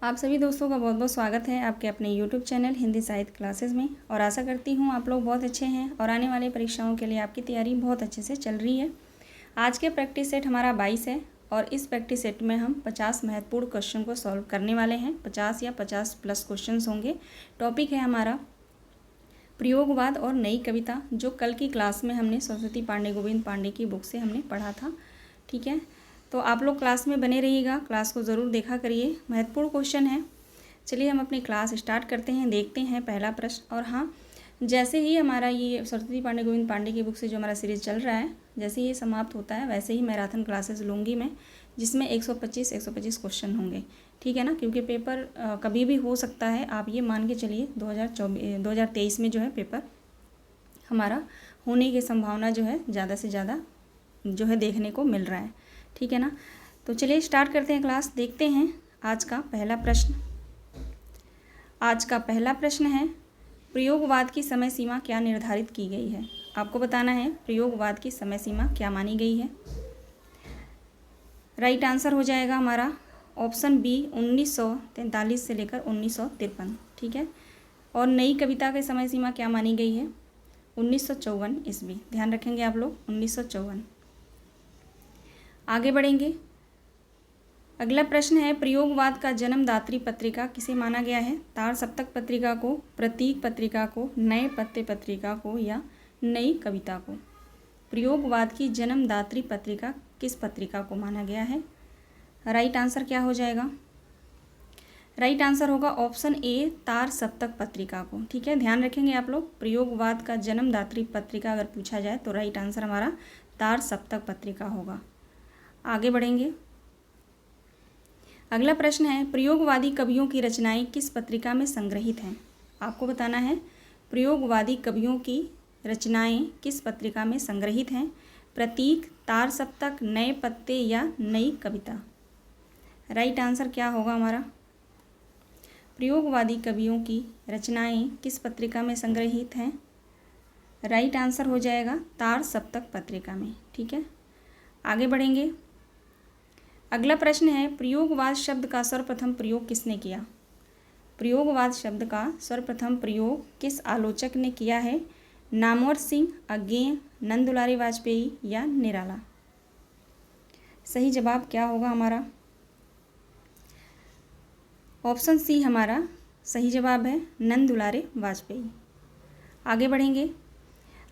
आप सभी दोस्तों का बहुत बहुत स्वागत है आपके अपने YouTube चैनल हिंदी साहित्य क्लासेस में। और आशा करती हूँ आप लोग बहुत अच्छे हैं और आने वाली परीक्षाओं के लिए आपकी तैयारी बहुत अच्छे से चल रही है। आज के प्रैक्टिस सेट हमारा 22 है और इस प्रैक्टिस सेट में हम 50 महत्वपूर्ण क्वेश्चन को सॉल्व करने वाले हैं। 50 या 50 प्लस क्वेश्चन होंगे। टॉपिक है हमारा प्रयोगवाद और नई कविता, जो कल की क्लास में हमने सरस्वती पांडे गोविंद पांडे की बुक से हमने पढ़ा था। ठीक है, तो आप लोग क्लास में बने रहिएगा, क्लास को ज़रूर देखा करिए, महत्वपूर्ण क्वेश्चन है। चलिए हम अपनी क्लास स्टार्ट करते हैं, देखते हैं पहला प्रश्न। और हाँ, जैसे ही हमारा ये सरस्वती पांडे गोविंद पांडे की बुक से जो हमारा सीरीज़ चल रहा है, जैसे ही ये समाप्त होता है वैसे ही मैराथन क्लासेस लूँगी मैं, जिसमें 125 क्वेश्चन होंगे। ठीक है ना, क्योंकि पेपर कभी भी हो सकता है। आप ये मान के चलिए 2023 में जो है पेपर हमारा होने की संभावना जो है ज़्यादा से ज़्यादा जो है देखने को मिल रहा है। ठीक है ना, तो चलिए स्टार्ट करते हैं क्लास। देखते हैं आज का पहला प्रश्न। आज का पहला प्रश्न है, प्रयोगवाद की समय सीमा क्या निर्धारित की गई है। आपको बताना है प्रयोगवाद की समय सीमा क्या मानी गई है। राइट आंसर हो जाएगा हमारा ऑप्शन बी 1943 से लेकर 1953। ठीक है, और नई कविता की समय सीमा क्या मानी गई है, 1954 ईस्वी। ध्यान रखेंगे आप लोग, 1954। आगे बढ़ेंगे। अगला प्रश्न है, प्रयोगवाद का जन्मदात्री पत्रिका किसे माना गया है। तार सप्तक पत्रिका को, प्रतीक पत्रिका को, नए पत्ते पत्रिका को या नई कविता को। प्रयोगवाद की जन्मदात्री पत्रिका किस पत्रिका को माना गया है। राइट आंसर क्या हो जाएगा। राइट आंसर होगा ऑप्शन ए, तार सप्तक पत्रिका को। ठीक है, ध्यान रखेंगे आप लोग, प्रयोगवाद का जन्मदात्री पत्रिका अगर पूछा जाए तो राइट आंसर हमारा तार सप्तक पत्रिका होगा। आगे बढ़ेंगे। अगला प्रश्न है, प्रयोगवादी कवियों की रचनाएं किस पत्रिका में संग्रहित हैं। आपको बताना है प्रयोगवादी कवियों की रचनाएं किस पत्रिका में संग्रहित हैं। प्रतीक, तार सप्तक, नए पत्ते या नई कविता। राइट आंसर क्या होगा हमारा। प्रयोगवादी कवियों की रचनाएं किस पत्रिका में संग्रहित हैं। राइट आंसर हो जाएगा तार सप्तक पत्रिका में। ठीक है, आगे बढ़ेंगे। अगला प्रश्न है, प्रयोगवाद शब्द का सर्वप्रथम प्रयोग किसने किया। प्रयोगवाद शब्द का सर्वप्रथम प्रयोग किस आलोचक ने किया है। नामवर सिंह, अज्ञेय, नंदुलारी वाजपेयी या निराला। सही जवाब क्या होगा हमारा। ऑप्शन सी हमारा सही जवाब है, नंदुलारे वाजपेयी। आगे बढ़ेंगे।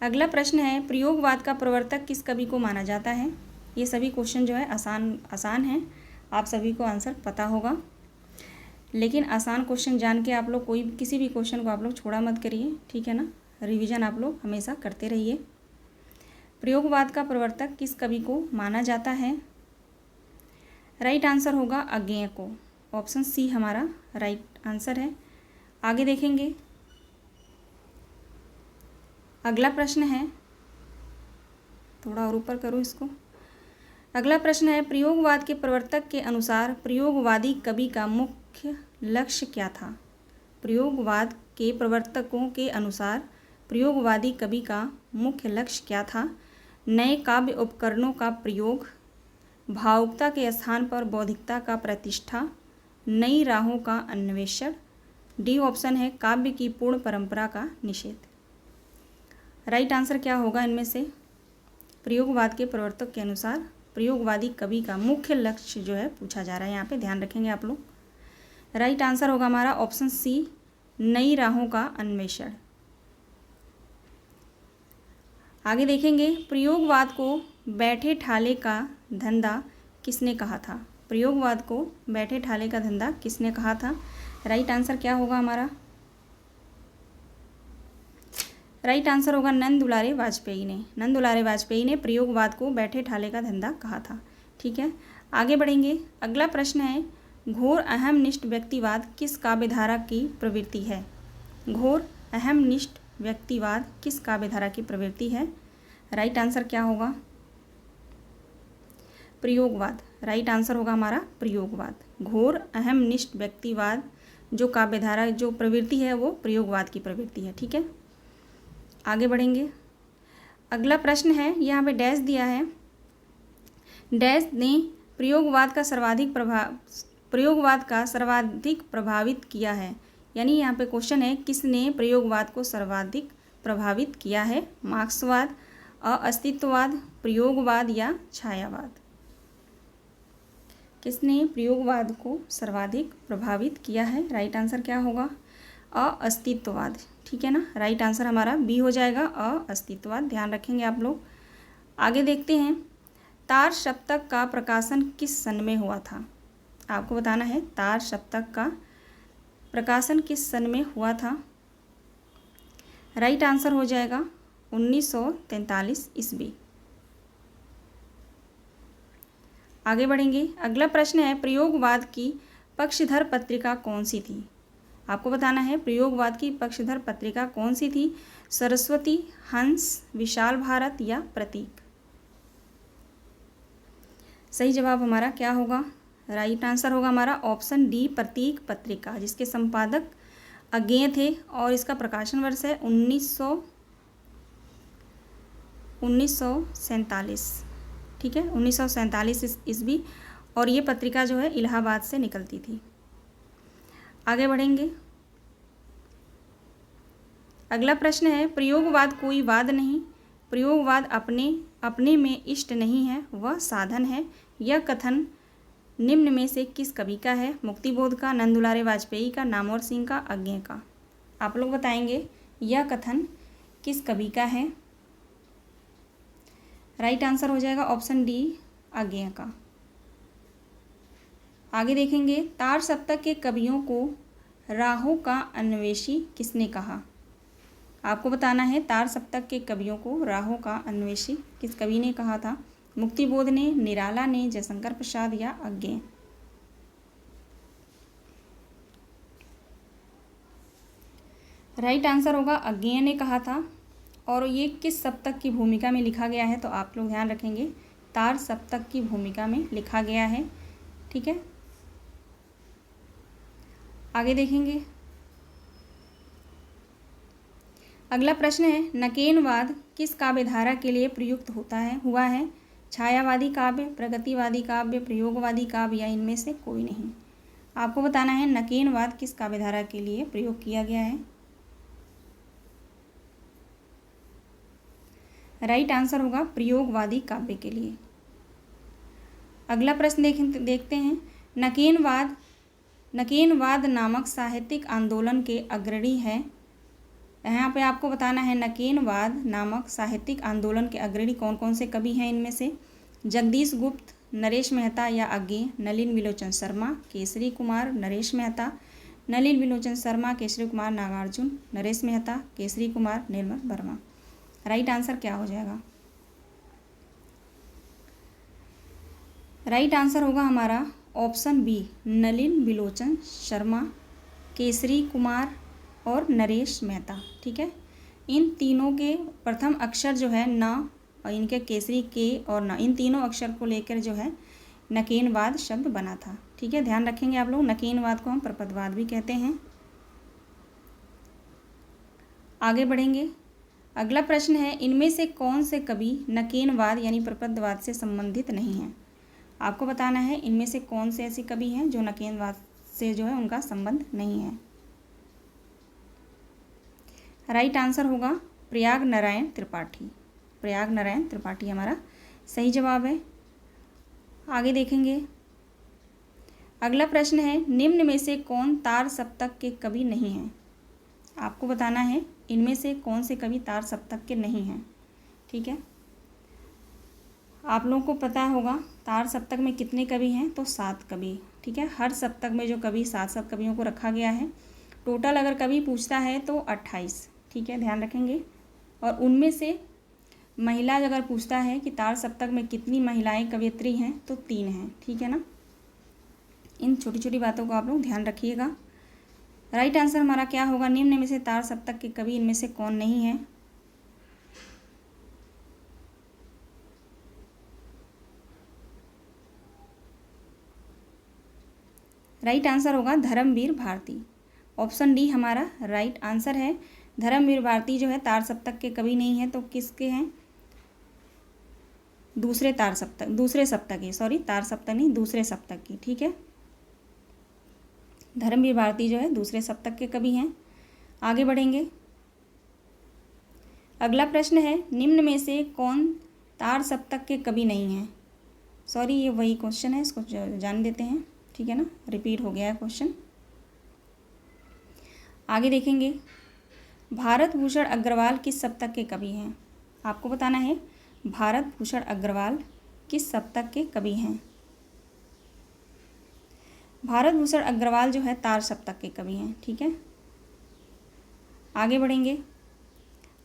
अगला प्रश्न है, प्रयोगवाद का प्रवर्तक किस कवि को माना जाता है। ये सभी क्वेश्चन जो है आसान हैं, आप सभी को आंसर पता होगा, लेकिन आसान क्वेश्चन जान के आप लोग किसी भी क्वेश्चन को आप लोग छोड़ा मत करिए। ठीक है ना, रिवीजन आप लोग हमेशा करते रहिए। प्रयोगवाद का प्रवर्तक किस कवि को माना जाता है। राइट आंसर होगा अज्ञेय को। ऑप्शन सी हमारा राइट आंसर है। आगे देखेंगे। अगला प्रश्न है, थोड़ा और ऊपर करो इसको। अगला प्रश्न है, प्रयोगवाद के प्रवर्तक के अनुसार प्रयोगवादी कवि का मुख्य लक्ष्य क्या था। प्रयोगवाद के प्रवर्तकों के अनुसार प्रयोगवादी कवि का मुख्य लक्ष्य क्या था। नए काव्य उपकरणों का प्रयोग, भावुकता के स्थान पर बौद्धिकता का प्रतिष्ठा, नई राहों का अन्वेषण। डी ऑप्शन है, काव्य की पूर्ण परंपरा का निषेध। राइट आंसर क्या होगा इनमें से। प्रयोगवाद के प्रवर्तक के अनुसार प्रयोगवादी कवि का मुख्य लक्ष्य जो है पूछा जा रहा है, यहाँ पे ध्यान रखेंगे आप लोग। राइट आंसर होगा हमारा ऑप्शन सी, नई राहों का अन्वेषण। आगे देखेंगे। प्रयोगवाद को बैठे ठाले का धंधा किसने कहा था। प्रयोगवाद को बैठे ठाले का धंधा किसने कहा था। राइट आंसर क्या होगा हमारा। राइट आंसर होगा नंदुलारे वाजपेयी ने। नंदुलारे वाजपेयी ने प्रयोगवाद को बैठे ठाले का धंधा कहा था। ठीक है, आगे बढ़ेंगे। अगला प्रश्न है, घोर अहमनिष्ठ व्यक्तिवाद किस काव्यधारा की प्रवृत्ति है। घोर अहमनिष्ठ व्यक्तिवाद किस काव्यधारा की प्रवृत्ति है। राइट आंसर क्या होगा। प्रयोगवाद। राइट आंसर होगा हमारा प्रयोगवाद। घोर अहमनिष्ठ व्यक्तिवाद जो काव्यधारा जो प्रवृत्ति है वो प्रयोगवाद की प्रवृत्ति है। ठीक है, आगे बढ़ेंगे। अगला प्रश्न है, यहाँ पे डैश दिया है। डैश ने प्रयोगवाद का सर्वाधिक प्रयोगवाद का सर्वाधिक प्रभावित किया है? यानी यहाँ पे क्वेश्चन है, किसने प्रयोगवाद को सर्वाधिक प्रभावित किया है? मार्क्सवाद, अस्तित्ववाद, प्रयोगवाद या छायावाद? किसने प्रयोगवाद को सर्वाधिक प्रभावित किया है? राइट आंसर क्या होगा? अस्तित्ववाद। ठीक है ना, राइट आंसर हमारा बी हो जाएगा, अस्तित्ववाद। ध्यान रखेंगे आप लोग। आगे देखते हैं, तार सप्तक का प्रकाशन किस सन में हुआ था? आपको बताना है तार सप्तक का प्रकाशन किस सन में हुआ था? राइट आंसर हो जाएगा 1943 ईस्वी। आगे बढ़ेंगे, अगला प्रश्न है, प्रयोगवाद की पक्षधर पत्रिका कौन सी थी? आपको बताना है प्रयोगवाद की पक्षधर पत्रिका कौन सी थी? सरस्वती, हंस, विशाल भारत या प्रतीक? सही जवाब हमारा क्या होगा? राइट आंसर होगा हमारा ऑप्शन डी, प्रतीक पत्रिका, जिसके संपादक अज्ञेय थे और इसका प्रकाशन वर्ष है 1947। ठीक है, 1947 ईस्वी। और ये पत्रिका जो है इलाहाबाद से निकलती थी। आगे बढ़ेंगे, अगला प्रश्न है, प्रयोगवाद कोई वाद नहीं, प्रयोगवाद अपने में इष्ट नहीं है, वह साधन है। यह कथन निम्न में से किस कवि का है? मुक्तिबोध का, नंद दुलारे वाजपेयी का, नामवर सिंह का, अज्ञेय का? आप लोग बताएंगे यह कथन किस कवि का है? राइट आंसर हो जाएगा ऑप्शन डी, अज्ञेय का। आगे देखेंगे, तार सप्तक के कवियों को राहों का अन्वेषी किसने कहा? आपको बताना है तार सप्तक के कवियों को राहों का अन्वेषी किस कवि ने कहा था? मुक्तिबोध ने, निराला ने, जयशंकर प्रसाद या अज्ञेय? राइट आंसर होगा अज्ञेय ने कहा था। और ये किस सप्तक की भूमिका में लिखा गया है? तो आप लोग ध्यान रखेंगे, तार सप्तक की भूमिका में लिखा गया है। ठीक है, आगे देखेंगे, अगला प्रश्न है, नकेनवाद किस काव्यधारा के लिए प्रयुक्त हुआ है? छायावादी काव्य, प्रगतिवादी काव्य, प्रयोगवादी काव्य या इनमें से कोई नहीं? आपको बताना है नकेनवाद किस काव्यधारा के लिए प्रयोग किया गया है? राइट आंसर होगा प्रयोगवादी काव्य के लिए। अगला प्रश्न देखते हैं, नकेनवाद नामक साहित्यिक आंदोलन के अग्रणी है। यहाँ पे आपको बताना है नकेनवाद नामक साहित्यिक आंदोलन के अग्रणी कौन कौन से कवि हैं? इनमें से जगदीश गुप्त, नरेश मेहता या अज्ञेय? नलिन विलोचन शर्मा, केसरी कुमार, नरेश मेहता? नलिन विलोचन शर्मा, केसरी कुमार, नागार्जुन, नरेश मेहता, केसरी कुमार, निर्मल वर्मा? राइट आंसर क्या हो जाएगा? राइट आंसर होगा हमारा ऑप्शन बी, नलिन विलोचन शर्मा, केसरी कुमार और नरेश मेहता। ठीक है, इन तीनों के प्रथम अक्षर जो है न और इनके केसरी के और न, इन तीनों अक्षर को लेकर जो है नकेनवाद शब्द बना था। ठीक है, ध्यान रखेंगे आप लोग, नकेनवाद को हम प्रपदवाद भी कहते हैं। आगे बढ़ेंगे, अगला प्रश्न है, इनमें से कौन से कवि नकेनवाद यानी प्रपदवाद से संबंधित नहीं हैं? आपको बताना है इनमें से कौन से ऐसे कवि हैं जो नकेनवाद से जो है उनका संबंध नहीं है। राइट आंसर होगा प्रयाग नारायण त्रिपाठी। प्रयाग नारायण त्रिपाठी हमारा सही जवाब है। आगे देखेंगे, अगला प्रश्न है, निम्न में से कौन तार सप्तक के कवि नहीं हैं? आपको बताना है इनमें से कौन से कवि तार सप्तक के नहीं हैं। ठीक है, आप लोगों को पता होगा तार सप्तक में कितने कवि हैं? तो 7 कवि। ठीक है, हर सप्तक में जो कवि 7 कवियों को रखा गया है। टोटल अगर कवि पूछता है तो 28। ठीक है, ध्यान रखेंगे। और उनमें से महिला अगर पूछता है कि तार सप्तक में कितनी महिलाएं कवयित्री हैं तो 3 हैं। ठीक है ना, इन छोटी छोटी बातों को आप लोग ध्यान रखिएगा। राइट आंसर हमारा क्या होगा? निम्न में से तार सप्तक के कवि इनमें से कौन नहीं है? राइट आंसर होगा धर्मवीर भारती। ऑप्शन डी हमारा राइट आंसर है। धर्मवीर भारती जो है तार सप्तक के कवि नहीं है, तो किसके हैं? दूसरे सप्तक की, सॉरी तार सप्तक नहीं, दूसरे सप्तक की। ठीक है, धर्मवीर भारती जो है दूसरे सप्तक के कवि हैं। आगे बढ़ेंगे। अगला प्रश्न है, निम्न में से कौन तार सप्तक के कवि नहीं हैं? सॉरी, ये वही क्वेश्चन है, इसको जान देते हैं, ठीक है ना, रिपीट हो गया है क्वेश्चन। आगे देखेंगे, भारत भूषण अग्रवाल किस सप्तक के कवि हैं? आपको बताना है भारत भूषण अग्रवाल किस सप्तक के कवि हैं। भारत भूषण अग्रवाल जो है तार सप्तक के कवि हैं, ठीक है। आगे बढ़ेंगे।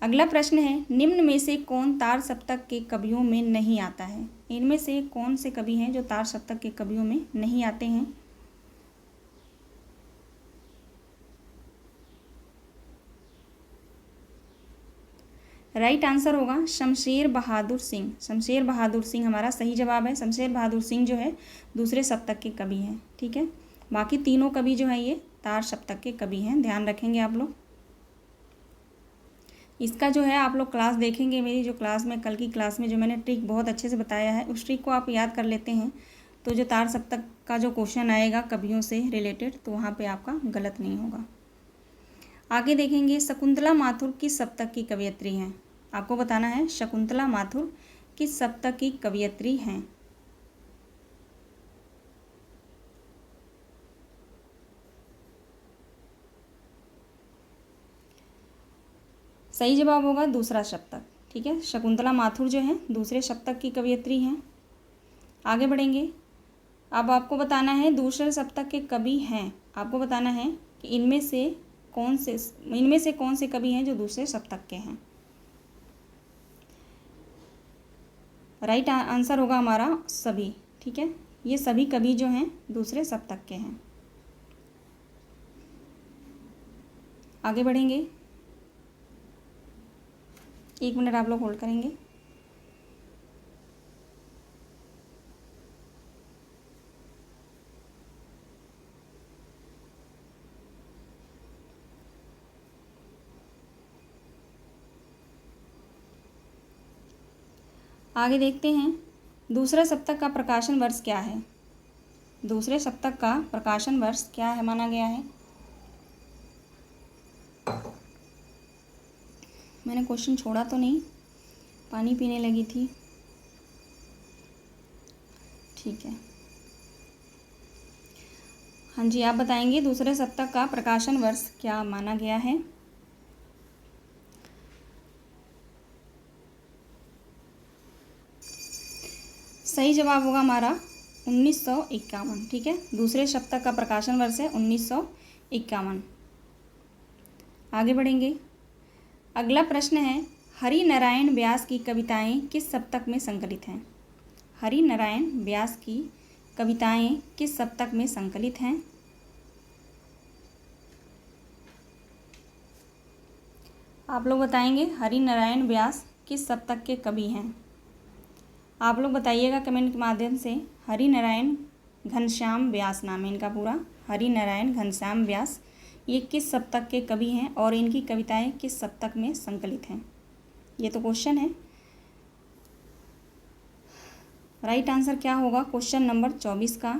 अगला प्रश्न है, निम्न में से कौन तार सप्तक के कवियों में नहीं आता है? इनमें से कौन से कवि हैं जो तार सप्तक के कवियों में नहीं आते हैं? राइट आंसर होगा शमशेर बहादुर सिंह। शमशेर बहादुर सिंह हमारा सही जवाब है। शमशेर बहादुर सिंह जो है दूसरे सप्तक के कवि हैं, ठीक है। बाकी तीनों कवि जो हैं ये तार सप्तक के कवि हैं, ध्यान रखेंगे आप लोग। इसका जो है आप लोग क्लास देखेंगे, मेरी जो क्लास में कल की क्लास में जो मैंने ट्रिक बहुत अच्छे से बताया है, उस ट्रिक को आप याद कर लेते हैं तो जो तार सप्तक का जो क्वेश्चन आएगा कवियों से रिलेटेड, तो वहाँ पे आपका गलत नहीं होगा। आगे देखेंगे, शकुंतला माथुर किस सप्तक की कवयित्री हैं? आपको बताना है शकुंतला माथुर किस सप्तक की कवयित्री हैं। सही जवाब होगा दूसरा सप्तक, ठीक है। शकुंतला माथुर जो है दूसरे सप्तक की कवयित्री हैं। आगे बढ़ेंगे। अब आपको बताना है दूसरे सप्तक के कवि हैं, आपको बताना है कि इनमें से कौन से कवि हैं जो दूसरे सप्तक के हैं। राइट आंसर होगा हमारा सभी, ठीक है। ये सभी कवि जो हैं दूसरे सप्तक के हैं। आगे बढ़ेंगे, 1 मिनट आप लोग होल्ड करेंगे। आगे देखते हैं, दूसरे सप्तक का प्रकाशन वर्ष क्या है? दूसरे सप्तक का प्रकाशन वर्ष क्या है माना गया है? मैंने क्वेश्चन छोड़ा तो नहीं, पानी पीने लगी थी, ठीक है। हाँ जी, आप बताएंगे दूसरे सप्तक का प्रकाशन वर्ष क्या माना गया है? सही जवाब होगा हमारा 1951, ठीक है। दूसरे सप्तक का प्रकाशन वर्ष है 1951। आगे बढ़ेंगे। अगला प्रश्न है, हरि नारायण व्यास की कविताएं किस सप्तक में संकलित हैं? हरि नारायण व्यास की कविताएं किस सप्तक में संकलित हैं? आप लोग बताएंगे हरि नारायण व्यास किस सप्तक के कवि हैं। आप लोग बताइएगा कमेंट के माध्यम से। हरि नारायण घनश्याम व्यास नाम है इनका पूरा, हरि नारायण घनश्याम व्यास, ये किस सप्तक के कवि हैं और इनकी कविताएं किस सप्तक में संकलित हैं? ये तो क्वेश्चन है। राइट आंसर क्या होगा क्वेश्चन नंबर 24 का?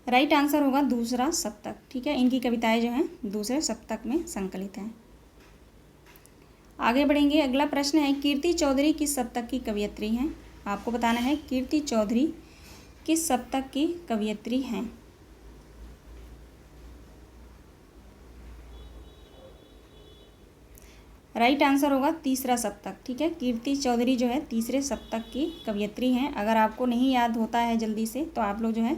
राइट आंसर होगा दूसरा सप्तक, ठीक है। इनकी कविताएं जो हैं दूसरे सप्तक में संकलित हैं। आगे बढ़ेंगे। अगला प्रश्न है, कीर्ति चौधरी किस सप्तक की कवयित्री हैं? आपको बताना है कीर्ति चौधरी किस सप्तक की कवयित्री हैं। राइट आंसर होगा तीसरा सप्तक, ठीक है। कीर्ति चौधरी जो है तीसरे सप्तक की कवयित्री हैं। अगर आपको नहीं याद होता है जल्दी से तो आप लोग जो है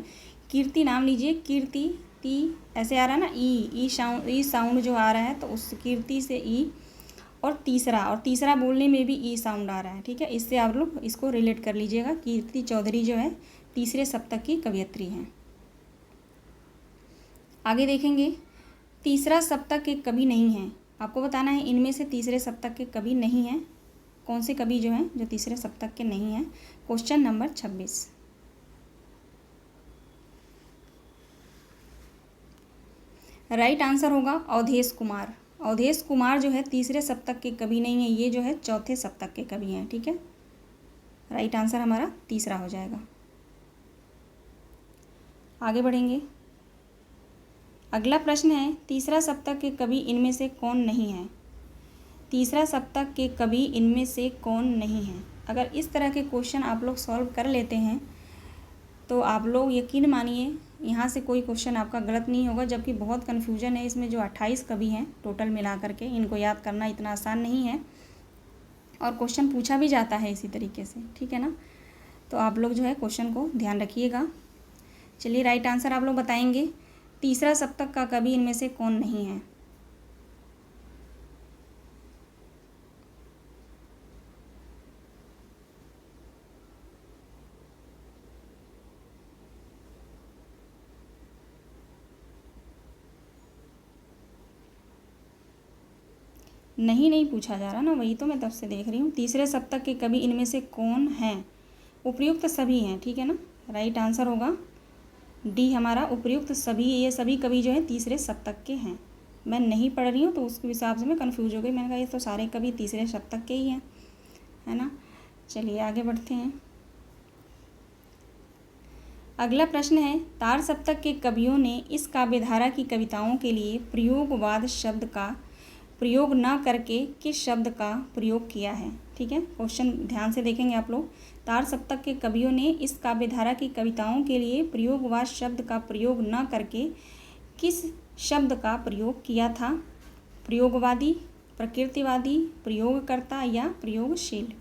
कीर्ति नाम लीजिए। कीर्ति ती ऐसे आ रहा है ना, ई साउंड जो आ रहा है, तो उस कीर्ति से ई और तीसरा बोलने में भी ई साउंड आ रहा है, ठीक है। इससे आप लोग इसको रिलेट कर लीजिएगा। कीर्ति चौधरी जो है तीसरे सप्तक की कवयित्री हैं। आगे देखेंगे, तीसरा सप्तक के कवि नहीं हैं। आपको बताना है इनमें से तीसरे सप्तक के कवि नहीं हैं। कौन से कवि जो हैं जो तीसरे सप्तक के नहीं हैं? Question number 26। राइट आंसर होगा अवधेश कुमार। अवधेश कुमार जो है तीसरे सप्तक के कवि नहीं है, ये जो है चौथे सप्तक के कवि हैं, ठीक है। राइट आंसर हमारा तीसरा हो जाएगा। आगे बढ़ेंगे। अगला प्रश्न है, तीसरा सप्तक के कवि इनमें से कौन नहीं है? तीसरा सप्तक के कवि इनमें से कौन नहीं है? अगर इस तरह के क्वेश्चन आप लोग सॉल्व कर लेते हैं तो आप लोग यकीन मानिए यहाँ से कोई क्वेश्चन आपका गलत नहीं होगा, जबकि बहुत कन्फ्यूजन है इसमें। जो 28 कवि हैं टोटल मिला करके, इनको याद करना इतना आसान नहीं है और क्वेश्चन पूछा भी जाता है इसी तरीके से, ठीक है ना। तो आप लोग जो है क्वेश्चन को ध्यान रखिएगा। चलिए राइट आंसर आप लोग बताएंगे, तीसरा सप्तक का कवि इनमें से कौन नहीं है? नहीं पूछा जा रहा ना, वही तो मैं तब से देख रही हूँ। तीसरे सप्तक के कवि इनमें से कौन हैं? उपयुक्त सभी हैं, ठीक है ना। राइट आंसर होगा डी हमारा, उपयुक्त सभी। ये सभी कवि जो हैं तीसरे सप्तक के हैं। मैं नहीं पढ़ रही हूँ तो उसके हिसाब से मैं कंफ्यूज हो गई। मैंने कहा ये तो सारे कवि तीसरे सप्तक के ही हैं, है ना। चलिए आगे बढ़ते हैं। अगला प्रश्न है, तार सप्तक के कवियों ने इस काव्यधारा की कविताओं के लिए प्रयोगवाद शब्द का प्रयोग न करके किस शब्द का प्रयोग किया है? ठीक है, क्वेश्चन ध्यान से देखेंगे आप लोग। तार सप्तक के कवियों ने इस काव्यधारा की कविताओं के लिए प्रयोगवाद शब्द का प्रयोग न करके किस शब्द का प्रयोग किया था? प्रयोगवादी, प्रकृतिवादी, प्रयोगकर्ता या प्रयोगशील?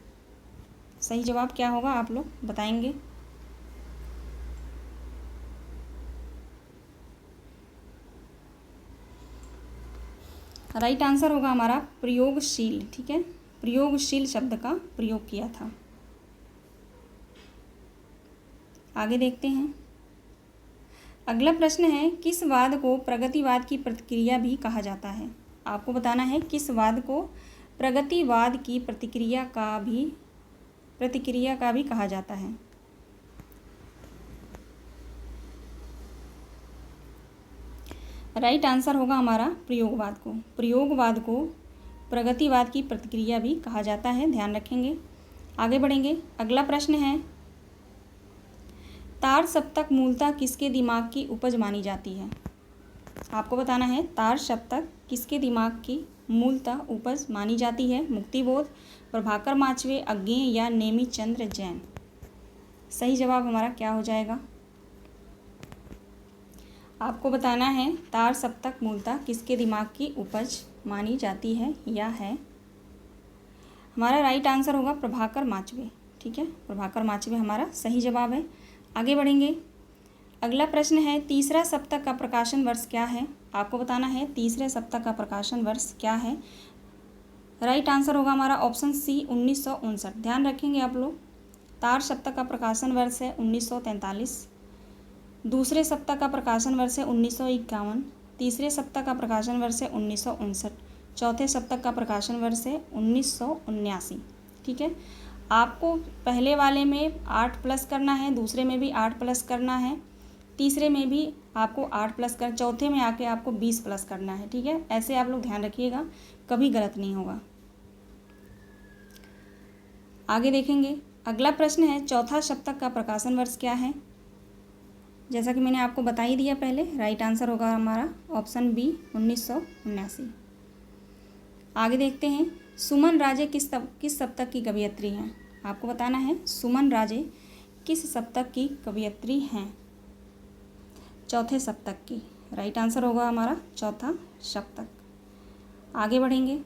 सही जवाब क्या होगा आप लोग बताएंगे। राइट आंसर होगा हमारा प्रयोगशील, ठीक है। प्रयोगशील शब्द का प्रयोग किया था। आगे देखते हैं। अगला प्रश्न है, किस वाद को प्रगतिवाद की प्रतिक्रिया भी कहा जाता है? आपको बताना है किस वाद को प्रगतिवाद की प्रतिक्रिया का भी कहा जाता है। राइट आंसर होगा हमारा प्रयोगवाद को। प्रयोगवाद को प्रगतिवाद की प्रतिक्रिया भी कहा जाता है, ध्यान रखेंगे। आगे बढ़ेंगे। अगला प्रश्न है, तार सप्तक मूलतः किसके दिमाग की उपज मानी जाती है? आपको बताना है तार सप्तक किसके दिमाग की मूलतः उपज मानी जाती है? मुक्तिबोध, प्रभाकर माचवे, अज्ञेय या नेमिचंद्र जैन? सही जवाब हमारा क्या हो जाएगा? आपको बताना है तार सप्तक मूलतः किसके दिमाग की उपज मानी जाती है या है? हमारा राइट आंसर होगा प्रभाकर माचवे, ठीक है। प्रभाकर माचवे हमारा सही जवाब है। आगे बढ़ेंगे। अगला प्रश्न है, तीसरा सप्तक का प्रकाशन वर्ष क्या है? आपको बताना है तीसरे सप्तक का प्रकाशन वर्ष क्या है। राइट आंसर होगा हमारा ऑप्शन सी 1959। ध्यान रखेंगे आप लोग, तार सप्तक का प्रकाशन वर्ष है 1943, दूसरे सप्तक का प्रकाशन वर्ष है 1951, तीसरे सप्तक का प्रकाशन वर्ष है 1959, चौथे सप्तक का प्रकाशन वर्ष है 1979, ठीक है। आपको पहले वाले में 8 प्लस करना है, दूसरे में भी 8 प्लस करना है, तीसरे में भी आपको 8 प्लस कर, चौथे में आके आपको 20 प्लस करना है, ठीक है। ऐसे आप लोग ध्यान रखिएगा, कभी गलत नहीं होगा। आगे देखेंगे। अगला प्रश्न है, चौथा सप्तक का प्रकाशन वर्ष क्या है? जैसा कि मैंने आपको बता ही दिया पहले, राइट आंसर होगा हमारा ऑप्शन बी 1979। आगे देखते हैं, सुमन राजे किस सप्तक की कवयित्री हैं? आपको बताना है सुमन राजे किस सप्तक की कवयित्री हैं? चौथे सप्तक की। राइट आंसर होगा हमारा चौथा सप्तक। आगे बढ़ेंगे।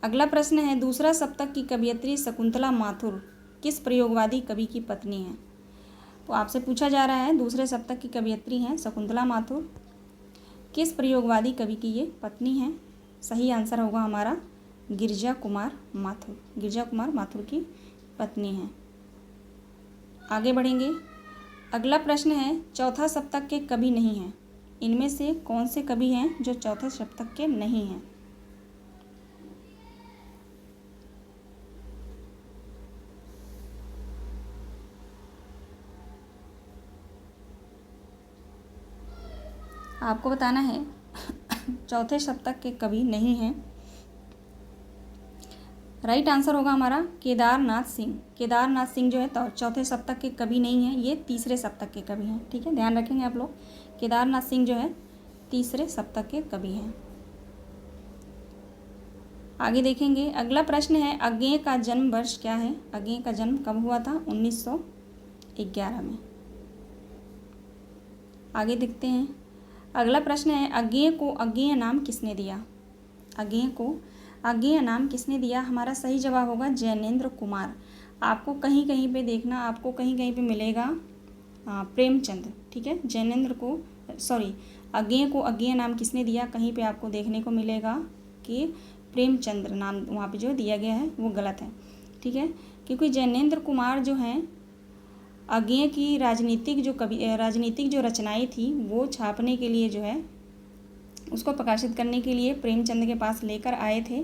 अगला प्रश्न है, दूसरा सप्तक की कवयित्री शकुंतला माथुर किस प्रयोगवादी कवि की पत्नी है? तो आपसे पूछा जा रहा है दूसरे सप्तक की कवयित्री हैं शकुंतला माथुर, किस प्रयोगवादी कवि की ये पत्नी हैं? सही आंसर होगा हमारा गिरजा कुमार माथुर। गिरजा कुमार माथुर की पत्नी हैं। आगे बढ़ेंगे। अगला प्रश्न है, चौथा सप्तक के कवि नहीं हैं, इनमें से कौन से कवि हैं जो चौथे सप्तक के नहीं हैं? आपको बताना है चौथे सप्तक के कवि नहीं हैं। राइट आंसर होगा हमारा केदारनाथ सिंह। केदारनाथ सिंह जो है तो चौथे सप्तक के कवि नहीं हैं, ये तीसरे सप्तक के कवि हैं। ठीक है, ध्यान रखेंगे आप लोग। केदारनाथ सिंह जो है तीसरे सप्तक के कवि हैं। आगे देखेंगे, अगला प्रश्न है अज्ञेय का जन्म वर्ष क्या है? अज्ञेय का जन्म कब हुआ था? 1911 में। आगे देखते हैं, अगला प्रश्न है अज्ञेय को अज्ञेय नाम किसने दिया? अज्ञेय को अज्ञेय नाम किसने दिया? हमारा सही जवाब होगा जैनेन्द्र कुमार। आपको कहीं कहीं पे देखना, आपको कहीं कहीं पे मिलेगा प्रेमचंद। ठीक है, जैनेन्द्र को अज्ञेय को अज्ञेय नाम किसने दिया, कहीं पे आपको देखने को मिलेगा कि प्रेमचंद्र नाम वहाँ पे जो दिया गया है वो गलत है। ठीक है, क्योंकि जैनेन्द्र कुमार जो हैं अज्ञेय की राजनीतिक जो रचनाएं थी वो छापने के लिए जो है उसको प्रकाशित करने के लिए प्रेमचंद के पास लेकर आए थे।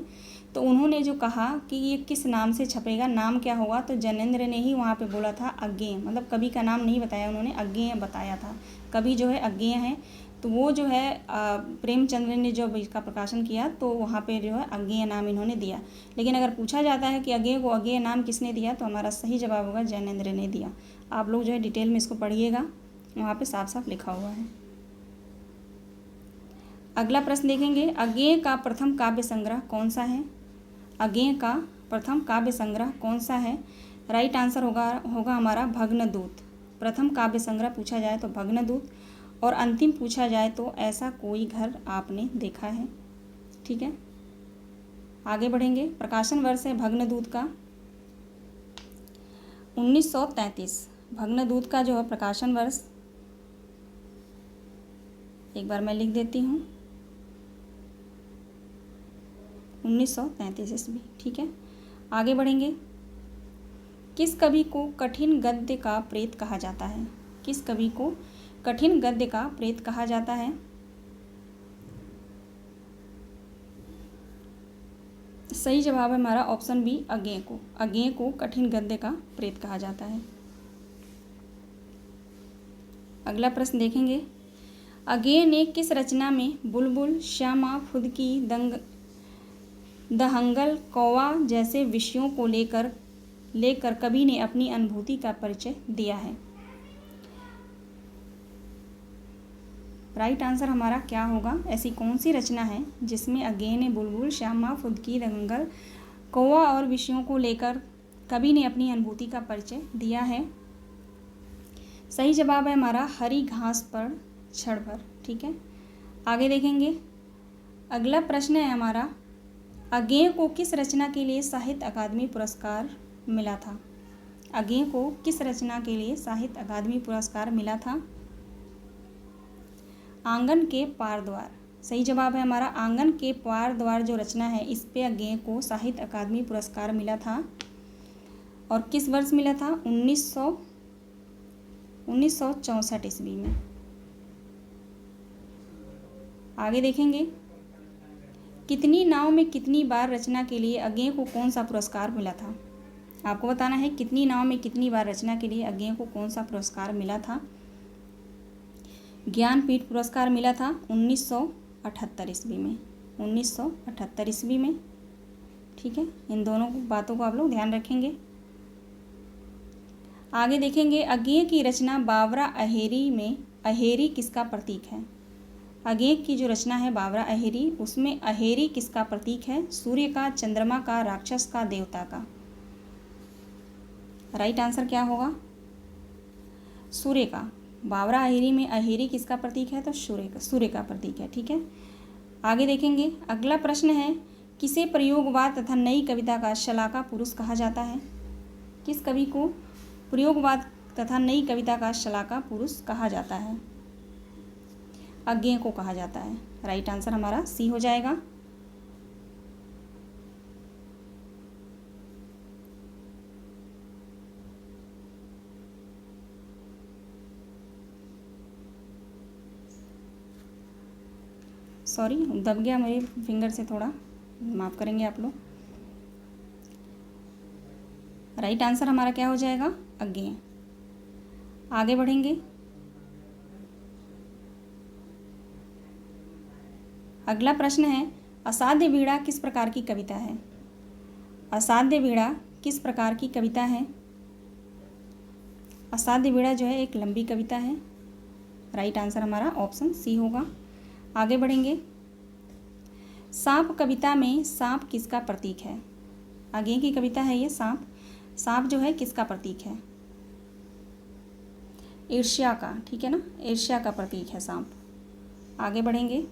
तो उन्होंने जो कहा कि ये किस नाम से छपेगा, नाम क्या होगा, तो जैनेन्द्र ने ही वहाँ पे बोला था अज्ञेय, मतलब कवि का नाम नहीं बताया उन्होंने, अज्ञेय बताया था। कवि जो है अज्ञेय है, तो वो जो है प्रेमचंद्र ने जब इसका प्रकाशन किया तो वहाँ पे जो है अज्ञेय नाम इन्होंने दिया। लेकिन अगर पूछा जाता है कि अज्ञेय को अज्ञेय नाम किसने दिया, तो हमारा सही जवाब होगा जैनेन्द्र ने दिया। आप लोग जो है डिटेल में इसको पढ़िएगा, वहाँ पे साफ साफ लिखा हुआ है। अगला प्रश्न देखेंगे, अज्ञेय का प्रथम काव्य संग्रह कौन सा है? अज्ञेय का प्रथम काव्य संग्रह कौन सा है? राइट आंसर होगा हमारा भग्नदूत। प्रथम काव्य संग्रह पूछा जाए तो भग्नदूत, और अंतिम पूछा जाए तो ऐसा कोई घर आपने देखा है। ठीक है, आगे बढ़ेंगे। प्रकाशन वर्ष है भग्नदूत का 1933। भग्नदूत का जो है प्रकाशन वर्ष एक बार मैं लिख देती हूँ, 1933 ईस्वी। ठीक है, आगे बढ़ेंगे। किस कवि को कठिन गद्य का प्रेत कहा जाता है? किस कवि को कठिन गद्य का प्रेत कहा जाता है? सही जवाब है हमारा ऑप्शन बी अज्ञेय को। अज्ञेय को कठिन गद्य का प्रेत कहा जाता है। अगला प्रश्न देखेंगे, अज्ञेय ने किस रचना में बुलबुल, श्यामा, फुदकी, दहंगल, कौवा जैसे विषयों को लेकर कवि ने अपनी अनुभूति का परिचय दिया है? राइट आंसर हमारा क्या होगा? ऐसी कौन सी रचना है जिसमें अज्ञेय ने बुलबुल, श्यामा, फुदकी, दंगल, कौवा और विषयों को लेकर कवि ने अपनी अनुभूति का परिचय दिया है? सही जवाब है हमारा हरी घास पर क्षण भर। ठीक है, आगे देखेंगे। अगला प्रश्न है हमारा, अज्ञेय को किस रचना के लिए साहित्य अकादमी पुरस्कार मिला था? अज्ञेय को किस रचना के लिए साहित्य अकादमी पुरस्कार मिला था? आंगन के पार द्वार। सही जवाब है हमारा आंगन के पार द्वार जो रचना है, इस पे अज्ञेय को साहित्य अकादमी पुरस्कार मिला था। और किस वर्ष मिला था? 1964 ईस्वी में। आगे देखेंगे, कितनी नाव में कितनी बार रचना के लिए अज्ञेय को कौन सा पुरस्कार मिला था? आपको बताना है कितनी नाव में कितनी बार रचना के लिए अज्ञेय को कौन सा पुरस्कार मिला था? ज्ञानपीठ पुरस्कार मिला था 1978 ईस्वी में। 1978 ईस्वी में। ठीक है, इन दोनों बातों को आप लोग ध्यान रखेंगे। आगे देखेंगे, अज्ञेय की रचना बावरा अहेरी में अहेरी किसका प्रतीक है? अज्ञेय की जो रचना है बावरा अहेरी, उसमें अहेरी किसका प्रतीक है? सूर्य का, चंद्रमा का, राक्षस का, देवता का? राइट आंसर क्या होगा? सूर्य का। बावरा अहेरी में अहेरी किसका प्रतीक है? तो सूर्य का प्रतीक है। ठीक है, आगे देखेंगे। अगला प्रश्न है, किसे प्रयोगवाद तथा नई कविता का शलाका पुरुष कहा जाता है? किस कवि को प्रयोगवाद तथा नई कविता का शलाका पुरुष कहा जाता है? अज्ञेय को कहा जाता है। राइट आंसर हमारा सी हो जाएगा। सॉरी, दब गया मेरे फिंगर से, थोड़ा माफ़ करेंगे आप लोग। राइट आंसर हमारा क्या हो जाएगा? अज्ञेय। आगे बढ़ेंगे। अगला प्रश्न है, असाध्य वीणा किस प्रकार की कविता है? असाध्य वीणा किस प्रकार की कविता है? असाध्य वीणा जो है एक लंबी कविता है। राइट आंसर हमारा ऑप्शन सी होगा। आगे बढ़ेंगे। सांप कविता में सांप किसका प्रतीक है? आगे की कविता है ये। सांप जो है किसका प्रतीक है? ईर्ष्या का, ठीक है ना, ईर्ष्या का प्रतीक है सांप। आगे बढ़ेंगे।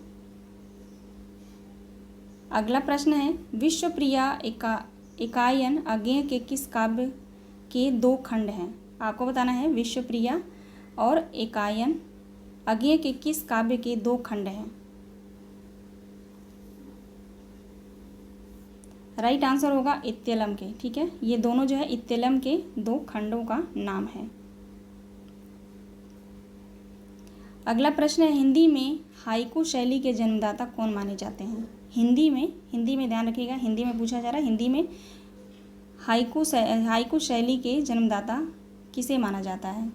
अगला प्रश्न है विश्वप्रिया एकायन अज्ञेय के किस काव्य के 2 खंड हैं? आपको बताना है विश्वप्रिया और एकायन अज्ञेय के किस काव्य के 2 खंड हैं। राइट आंसर होगा इत्यलम के, ठीक है। ये दोनों जो है इत्यलम के 2 खंडों का नाम है। अगला प्रश्न है हिंदी में हाइकू शैली के जन्मदाता कौन माने जाते हैं? हिंदी में ध्यान रखिएगा, हिंदी में पूछा जा रहा है। हिंदी में हाइकू शैली के जन्मदाता किसे माना जाता है?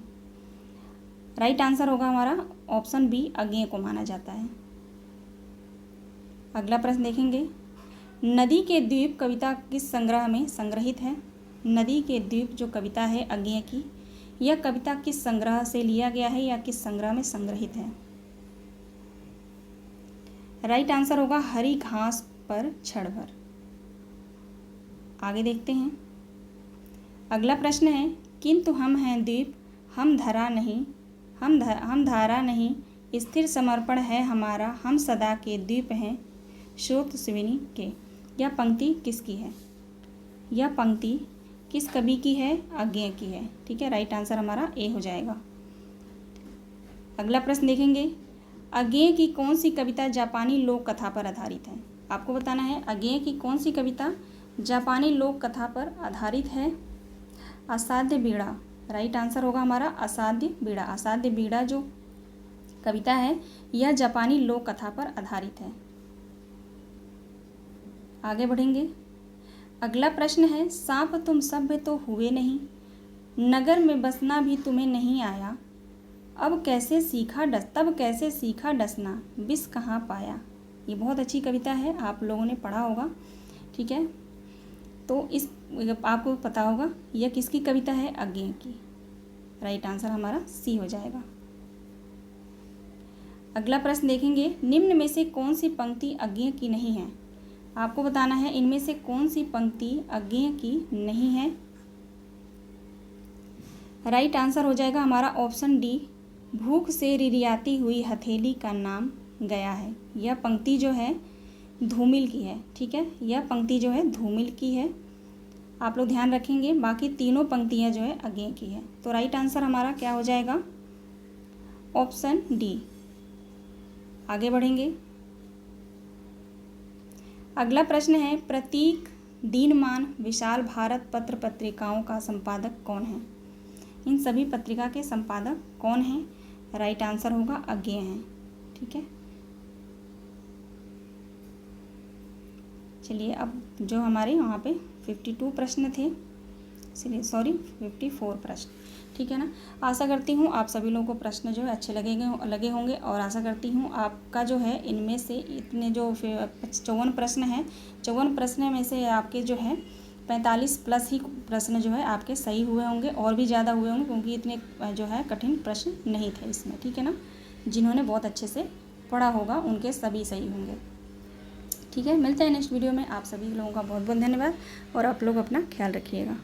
राइट आंसर होगा हमारा ऑप्शन बी, अज्ञेय को माना जाता है। अगला प्रश्न देखेंगे। नदी के द्वीप कविता किस संग्रह में संग्रहित है? नदी के द्वीप जो कविता है अज्ञेय की, यह कविता किस संग्रह से लिया गया है या किस संग्रह में संग्रहित है? राइट आंसर होगा हरी घास पर क्षण भर। आगे देखते हैं। अगला प्रश्न है किंतु हम हैं द्वीप, हम धारा नहीं, स्थिर समर्पण है हमारा, हम सदा के द्वीप हैं स्रोत स्विनी के। यह पंक्ति किसकी है? यह पंक्ति किस कवि की है? अज्ञेय की है, ठीक है। राइट आंसर हमारा ए हो जाएगा। अगला प्रश्न देखेंगे। अज्ञेय की कौन सी कविता जापानी लोक कथा पर आधारित है? आपको बताना है अज्ञेय की कौन सी कविता जापानी लोक कथा पर आधारित है। असाध्य बीड़ा, राइट आंसर होगा हमारा असाध्य बीड़ा। असाध्य बीड़ा जो कविता है यह जापानी लोक कथा पर आधारित है। आगे बढ़ेंगे। अगला प्रश्न है सांप तुम सभ्य तो हुए नहीं, नगर में बसना भी तुम्हें नहीं आया, तब कैसे सीखा डसना, विष कहाँ पाया। ये बहुत अच्छी कविता है, आप लोगों ने पढ़ा होगा, ठीक है। तो इस आपको पता होगा यह किसकी कविता है? अज्ञेय की। राइट आंसर हमारा सी हो जाएगा। अगला प्रश्न देखेंगे। निम्न में से कौन सी पंक्ति अज्ञेय की नहीं है? आपको बताना है इनमें से कौन सी पंक्ति अज्ञेय की नहीं है। राइट आंसर हो जाएगा हमारा ऑप्शन डी, भूख से रिरियाती हुई हथेली का नाम गया है। यह पंक्ति जो है धूमिल की है, ठीक है। यह पंक्ति जो है धूमिल की है, आप लोग ध्यान रखेंगे। बाकी तीनों पंक्तियां जो है अज्ञेय की है। तो राइट आंसर हमारा क्या हो जाएगा? Option D. आगे बढ़ेंगे। अगला प्रश्न है प्रतीक, दीनमान, विशाल भारत पत्र पत्रिकाओं का संपादक कौन है? इन सभी पत्रिका के संपादक कौन हैं? राइट आंसर होगा अज्ञेय हैं, ठीक है। चलिए अब जो हमारे यहाँ पे 52 प्रश्न थे, चलिए 54 प्रश्न, ठीक है ना। आशा करती हूँ आप सभी लोगों को प्रश्न जो है अच्छे लगे होंगे और आशा करती हूँ आपका जो है इनमें से इतने जो 54 प्रश्न हैं, 54 प्रश्न में से आपके जो है 45 प्लस ही प्रश्न जो है आपके सही हुए होंगे, और भी ज़्यादा हुए होंगे क्योंकि इतने जो है कठिन प्रश्न नहीं थे इसमें, ठीक है ना। जिन्होंने बहुत अच्छे से पढ़ा होगा उनके सभी सही होंगे, ठीक है। मिलते हैं नेक्स्ट वीडियो में। आप सभी लोगों का बहुत बहुत धन्यवाद और आप लोग अपना ख्याल रखिएगा।